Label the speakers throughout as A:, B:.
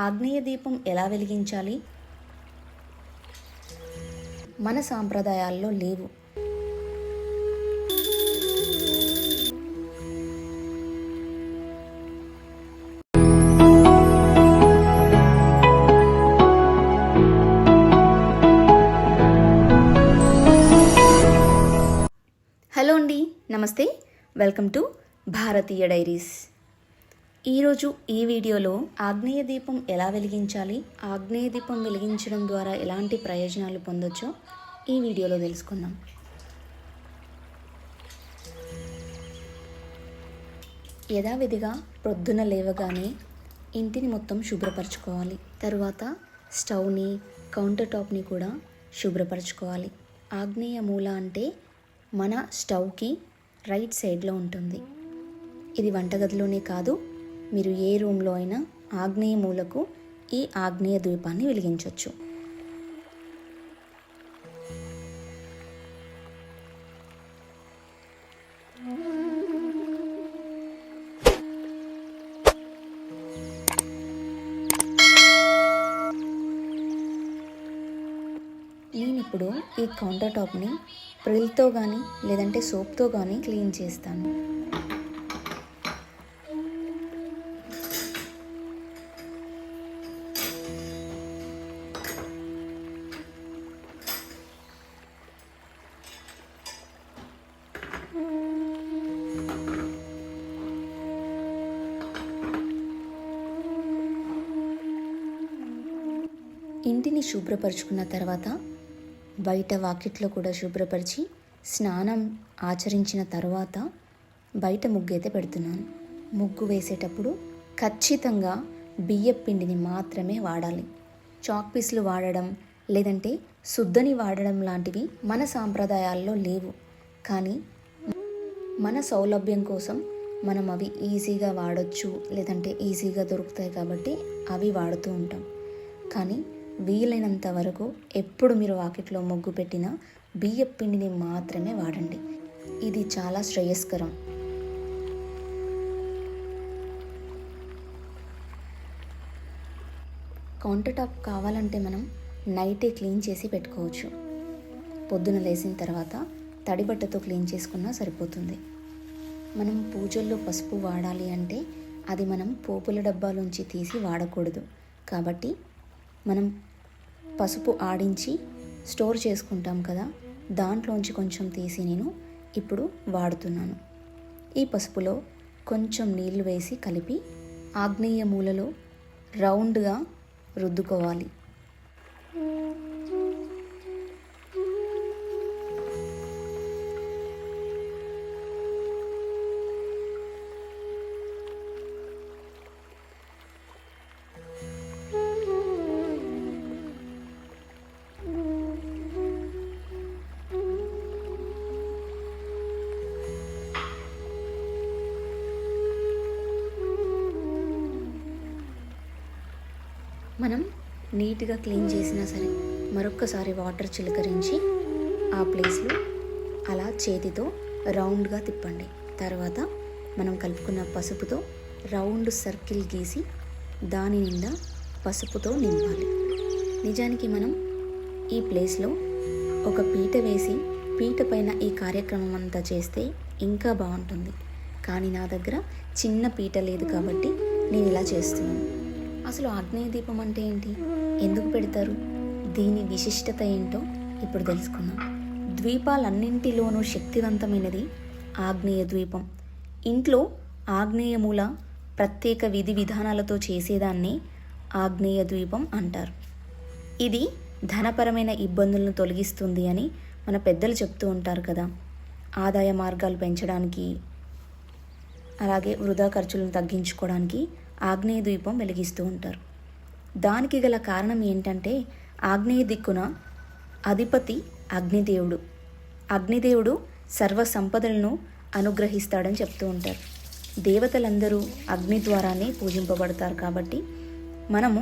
A: ఆగ్నేయ దీపం ఎలా వెలిగించాలి? మన సాంప్రదాయాల్లో లేవు. హలో అండి, నమస్తే. Welcome to Bharatiya diaries. ఈరోజు ఈ వీడియోలో ఆగ్నేయ దీపం ఎలా వెలిగించాలి, ఆగ్నేయ దీపం వెలిగించడం ద్వారా ఎలాంటి ప్రయోజనాలు పొందొచ్చో ఈ వీడియోలో తెలుసుకుందాం. యథావిధిగా ప్రొద్దున లేవగానే ఇంటిని మొత్తం శుభ్రపరచుకోవాలి. తరువాత స్టవ్ని, కౌంటర్ టాప్ని కూడా శుభ్రపరచుకోవాలి. ఆగ్నేయ మూల అంటే మన స్టవ్కి రైట్ సైడ్లో ఉంటుంది. ఇది వంటగదిలోనే కాదు, మీరు ఏ రూమ్లో అయినా ఆగ్నేయ మూలకు ఈ ఆగ్నేయ దీపాన్ని వెలిగించవచ్చు. నేను ఇప్పుడు ఈ కౌంటర్ టాప్ని ప్రిల్తో కానీ లేదంటే సోప్తో కానీ క్లీన్ చేస్తాను. ఇంటిని శుభ్రపరుచుకున్న తర్వాత బయట వాకిట్లో కూడా శుభ్రపరిచి స్నానం ఆచరించిన తర్వాత బయట ముగ్గు అయితే పెడుతున్నాను. ముగ్గు వేసేటప్పుడు ఖచ్చితంగా బియ్యం పిండిని మాత్రమే వాడాలి. చాక్ పీసులు వాడడం లేదంటే సుద్దని వాడడం లాంటివి మన సాంప్రదాయాల్లో లేవు. కానీ మన సౌలభ్యం కోసం మనం అవి ఈజీగా వాడచ్చు, లేదంటే ఈజీగా దొరుకుతాయి కాబట్టి అవి వాడుతూ ఉంటాం. కానీ వీలైనంత వరకు ఎప్పుడు మీరు వాకిట్లో ముగ్గు పెట్టినా బియ్యం పిండిని మాత్రమే వాడండి. ఇది చాలా శ్రేయస్కరం. కౌంటర్ టాప్ కావాలంటే మనం నైటే క్లీన్ చేసి పెట్టుకోవచ్చు. పొద్దున లేచిన తర్వాత తడి బట్టతో క్లీన్ చేసుకున్నా సరిపోతుంది. మనం పూజల్లో పసుపు వాడాలి అంటే అది మనం పోపుల డబ్బాలోంచి తీసి వాడకూడదు. కాబట్టి మనం పసుపు ఆడించి స్టోర్ చేసుకుంటాం కదా, దాంట్లోంచి కొంచెం తీసి నేను ఇప్పుడు వాడుతున్నాను. ఈ పసుపులో కొంచెం నీళ్లు వేసి కలిపి ఆగ్నేయ మూలలో రౌండ్గా రుద్దుకోవాలి. మనం నీట్గా క్లీన్ చేసినా సరే మరొక్కసారి వాటర్ చిలకరించి ఆ ప్లేస్లో అలా చేతితో రౌండ్గా తిప్పండి. తర్వాత మనం కలుపుకున్న పసుపుతో రౌండ్ సర్కిల్ గీసి దాని నిండా పసుపుతో నింపాలి. నిజానికి మనం ఈ ప్లేస్లో ఒక పీట వేసి పీట పైన ఈ కార్యక్రమం అంతా చేస్తే ఇంకా బాగుంటుంది. కానీ నా దగ్గర చిన్న పీట లేదు కాబట్టి నేను ఇలా చేస్తున్నాను. అసలు ఆగ్నేయ దీపం అంటే ఏంటి, ఎందుకు పెడతారు, దీని విశిష్టత ఏంటో ఇప్పుడు తెలుసుకుందాం. ద్వీపాలన్నింటిలోనూ శక్తివంతమైనది ఆగ్నేయ ద్వీపం. ఇంట్లో ఆగ్నేయ మూల ప్రత్యేక విధి విధానాలతో చేసేదాన్ని ఆగ్నేయ ద్వీపం అంటారు. ఇది ధనపరమైన ఇబ్బందులను తొలగిస్తుంది అని మన పెద్దలు చెప్తూ ఉంటారు కదా. ఆదాయ మార్గాలు పెంచడానికి, అలాగే వృధా ఖర్చులను తగ్గించుకోవడానికి ఆగ్నేయ ద్వీపం వెలిగిస్తూ ఉంటారు. దానికి గల కారణం ఏంటంటే ఆగ్నేయ దిక్కున అధిపతి అగ్నిదేవుడు. అగ్నిదేవుడు సర్వ సంపదలను అనుగ్రహిస్తాడని చెప్తూ ఉంటారు. దేవతలందరూ అగ్ని ద్వారానే పూజింపబడతారు. కాబట్టి మనము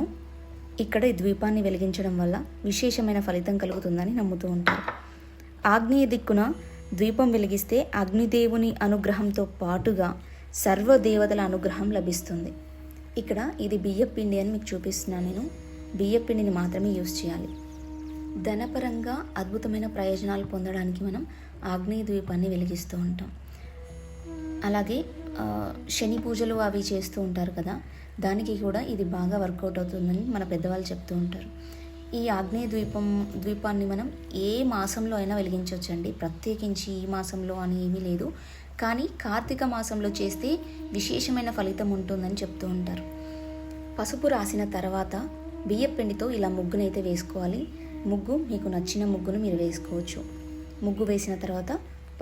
A: ఇక్కడ ఈ ద్వీపాన్ని వెలిగించడం వల్ల విశేషమైన ఫలితం కలుగుతుందని నమ్ముతూ ఉంటారు. ఆగ్నేయ దిక్కున ద్వీపం వెలిగిస్తే అగ్నిదేవుని అనుగ్రహంతో పాటుగా సర్వ దేవతల అనుగ్రహం లభిస్తుంది. ఇక్కడ ఇది బియ్యపిండి అని మీకు చూపిస్తున్నాను. నేను బియ్యపిండిని మాత్రమే యూస్ చేయాలి. ధనపరంగా అద్భుతమైన ప్రయోజనాలు పొందడానికి మనం ఆగ్నేయ ద్వీపాన్ని వెలిగిస్తూ ఉంటాం. అలాగే శని పూజలు అవి చేస్తూ ఉంటారు కదా, దానికి కూడా ఇది బాగా వర్కౌట్ అవుతుందని మన పెద్దవాళ్ళు చెప్తూ ఉంటారు. ఈ ఆగ్నేయ ద్వీపాన్ని మనం ఏ మాసంలో అయినా వెలిగించవచ్చండి. ప్రత్యేకించి ఈ మాసంలో అని ఏమీ లేదు. కానీ కార్తీక మాసంలో చేస్తే విశేషమైన ఫలితం ఉంటుందని చెప్తూ ఉంటారు. పసుపు రాసిన తర్వాత బియ్యపిండితో ఇలా ముగ్గునైతే వేసుకోవాలి. ముగ్గు మీకు నచ్చిన ముగ్గును మీరు వేసుకోవచ్చు. ముగ్గు వేసిన తర్వాత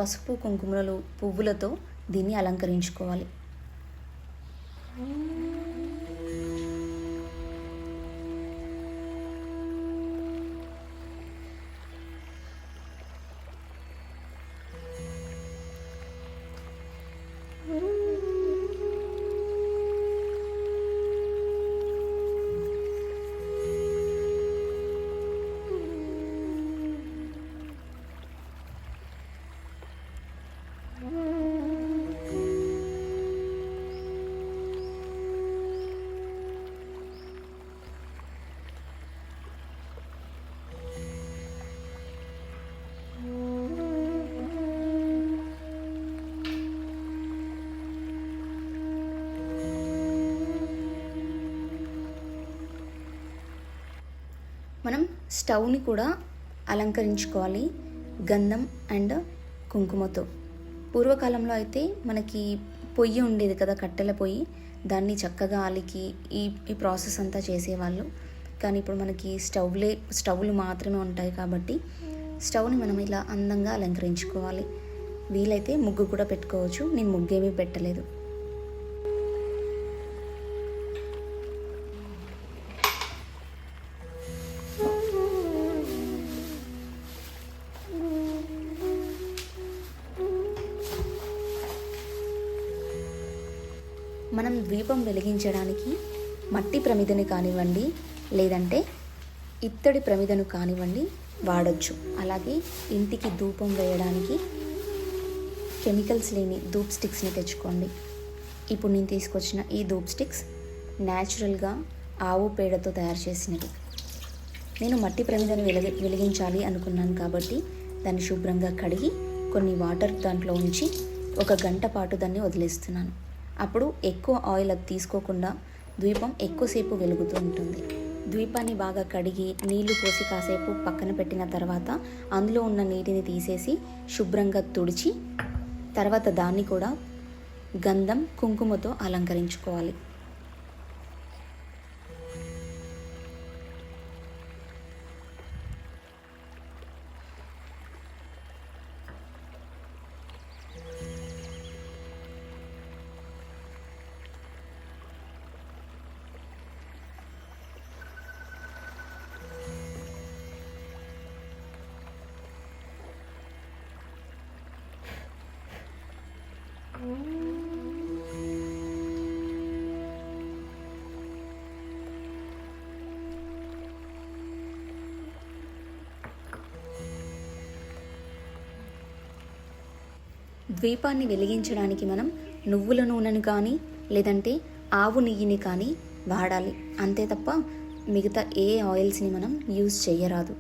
A: పసుపు కుంకుమలు పువ్వులతో దీన్ని అలంకరించుకోవాలి. మనం స్టవ్ని కూడా అలంకరించుకోవాలి గంధం అండ్ కుంకుమతో. పూర్వకాలంలో అయితే మనకి పొయ్యి ఉండేది కదా, కట్టెల పొయ్యి, దాన్ని చక్కగా అలికి ఈ ప్రాసెస్ అంతా చేసేవాళ్ళు. కానీ ఇప్పుడు మనకి స్టవ్లు మాత్రమే ఉంటాయి కాబట్టి స్టవ్ని మనం ఇలా అందంగా అలంకరించుకోవాలి. వీలైతే ముగ్గు కూడా పెట్టుకోవచ్చు. నేను ముగ్గేమీ పెట్టలేదు. మనం దీపం వెలిగించడానికి మట్టి ప్రమిదని కానివ్వండి, లేదంటే ఇత్తడి ప్రమిదను కానివ్వండి వాడచ్చు. అలాగే ఇంటికి ధూపం వేయడానికి కెమికల్స్ లేని ధూప్ స్టిక్స్ని తెచ్చుకోండి. ఇప్పుడు నేను తీసుకొచ్చిన ఈ ధూప్ స్టిక్స్ న్యాచురల్గా ఆవు పేడతో తయారు చేసినవి. నేను మట్టి ప్రమిదను వెలిగించాలి అనుకున్నాను కాబట్టి దాన్ని శుభ్రంగా కడిగి కొన్ని వాటర్ దాంట్లో ఉంచి 1 గంట పాటు దాన్ని వదిలేస్తున్నాను. అప్పుడు ఎక్కువ ఆయిల్ అది తీసుకోకుండా ద్వీపం ఎక్కువసేపు వెలుగుతూ ఉంటుంది. ద్వీపాన్ని బాగా కడిగి నీళ్లు పోసి కాసేపు పక్కన పెట్టిన తర్వాత అందులో ఉన్న నీటిని తీసేసి శుభ్రంగా తుడిచి తర్వాత దాన్ని కూడా గంధం కుంకుమతో అలంకరించుకోవాలి. ద్వీపాన్ని వెలిగించడానికి మనం నువ్వుల నూనెను కానీ లేదంటే ఆవు నెయ్యిని కానీ వాడాలి. అంతే తప్ప మిగతా ఏ ఆయిల్స్ని మనం యూజ్ చేయరాదు.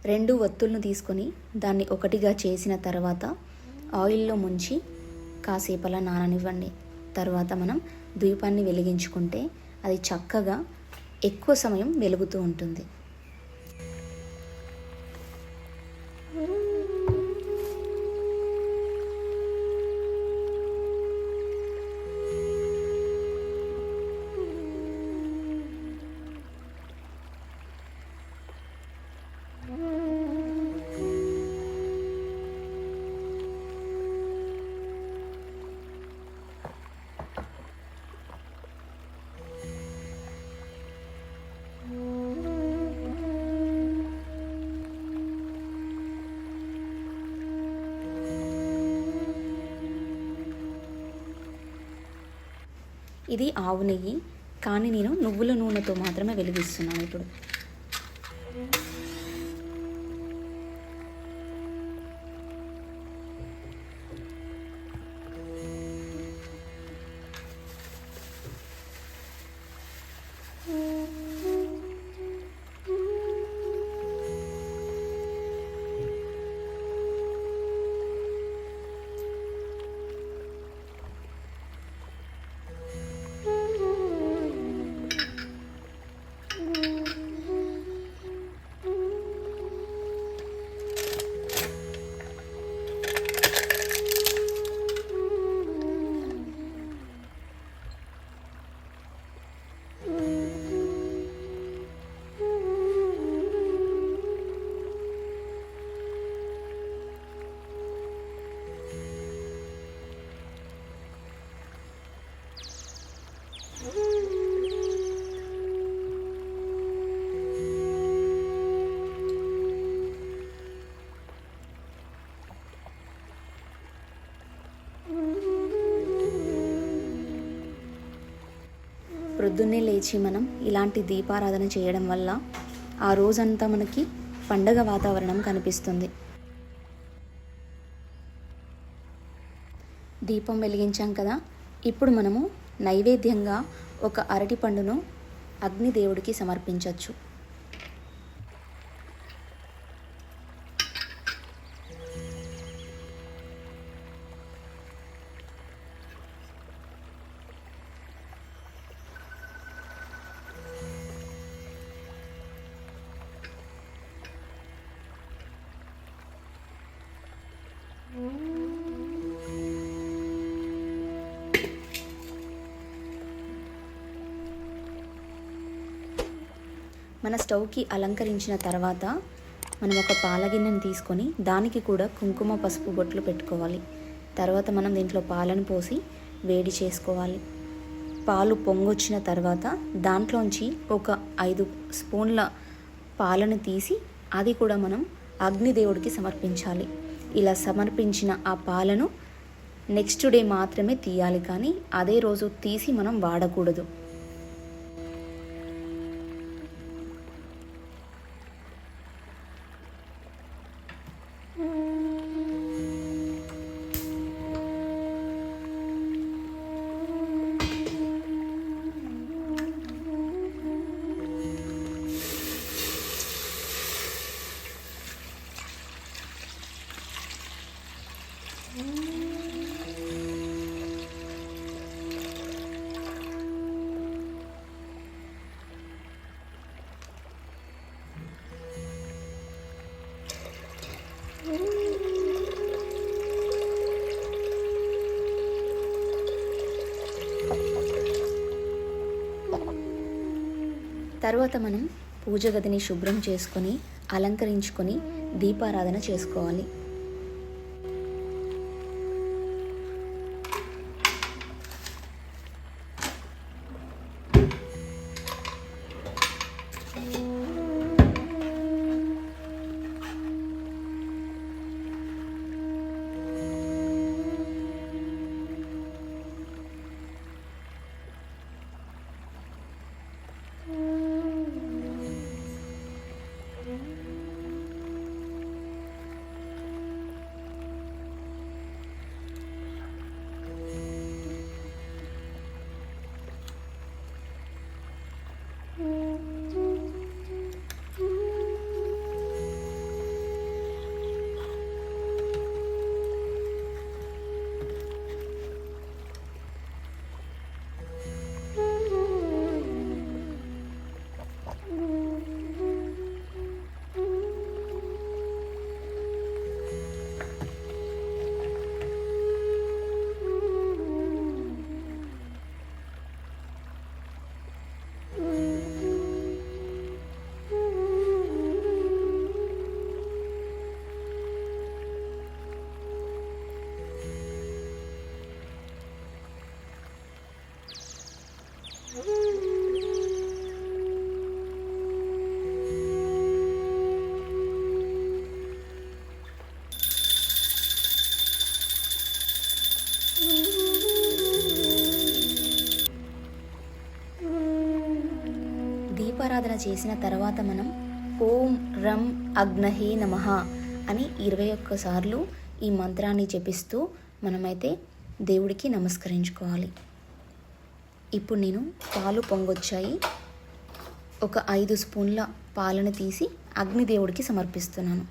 A: రెండు ఒత్తులను తీసుకొని దాన్ని ఒకటిగా చేసిన తర్వాత ఆయిల్లో ముంచి కాసేపలా నాననివ్వండి. తర్వాత మనం ద్వీపాన్ని వెలిగించుకుంటే అది చక్కగా ఎక్కువ సమయం వెలుగుతూ ఉంటుంది. ఇది ఆవు నెయ్యి, కానీ నేను నువ్వుల నూనెతో మాత్రమే వెలిగిస్తున్నాను ఇప్పుడు. ప్రొద్దున్నే లేచి మనం ఇలాంటి దీపారాధన చేయడం వల్ల ఆ రోజంతా మనకి పండగ వాతావరణం కనిపిస్తుంది. దీపం వెలిగించాం కదా, ఇప్పుడు మనము నైవేద్యంగా ఒక అరటిపండును అగ్నిదేవుడికి సమర్పించవచ్చు. మన స్టవ్కి అలంకరించిన తర్వాత మనం ఒక పాలగిన్నెను తీసుకొని దానికి కూడా కుంకుమ పసుపు బొట్లు పెట్టుకోవాలి. తర్వాత మనం దీంట్లో పాలను పోసి వేడి చేసుకోవాలి. పాలు పొంగొచ్చిన తర్వాత దాంట్లోంచి ఒక 5 స్పూన్ల పాలను తీసి అది కూడా మనం అగ్నిదేవుడికి సమర్పించాలి. ఇలా సమర్పించిన ఆ పాలను నెక్స్ట్ డే మాత్రమే తీయాలి, కానీ అదే రోజు తీసి మనం వాడకూడదు. తర్వాత మనం పూజ గదిని శుభ్రం చేసుకొని అలంకరించుకొని దీపారాధన చేసుకోవాలి. దీపారాధన చేసిన తర్వాత మనం ఓం రం అగ్నహే నమః అని 21 సార్లు ఈ మంత్రాన్ని జపిస్తూ మనమైతే దేవుడికి నమస్కరించుకోవాలి. ఇప్పుడు నేను పాలు పొంగొచ్చాయి, ఒక 5 స్పూన్ల పాలను తీసి అగ్నిదేవుడికి సమర్పిస్తున్నాను.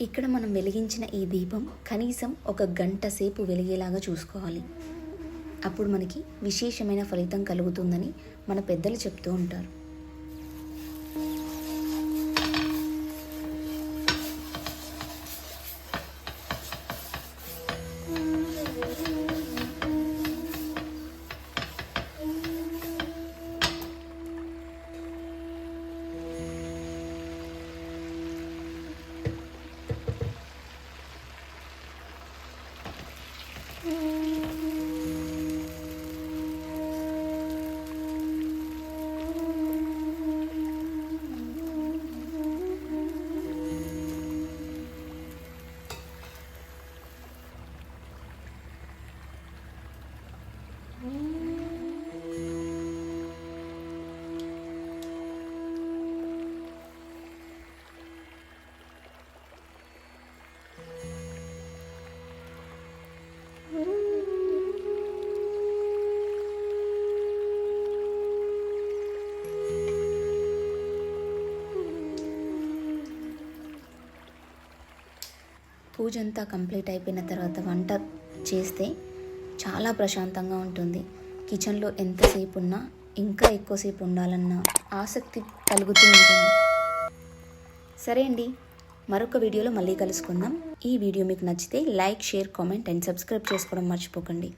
A: ఇక్కడ మనం వెలిగించిన ఈ దీపం కనీసం 1 గంట సేపు వెలిగేలాగా చూసుకోవాలి. అప్పుడు మనకి విశేషమైన ఫలితం కలుగుతుందని మన పెద్దలు చెప్తూ ఉంటారు. పూజ అంతా కంప్లీట్ అయిపోయిన తర్వాత వంట చేస్తే చాలా ప్రశాంతంగా ఉంటుంది. కిచెన్లో ఎంతసేపు ఉన్నా ఇంకా ఎక్కువసేపు ఉండాలన్న ఆసక్తి కలుగుతూ ఉంటుంది. సరే అండి, మరొక వీడియోలో మళ్ళీ కలుసుకుందాం. ఈ వీడియో మీకు నచ్చితే like, share, comment and subscribe చేసుకోవడం మర్చిపోకండి.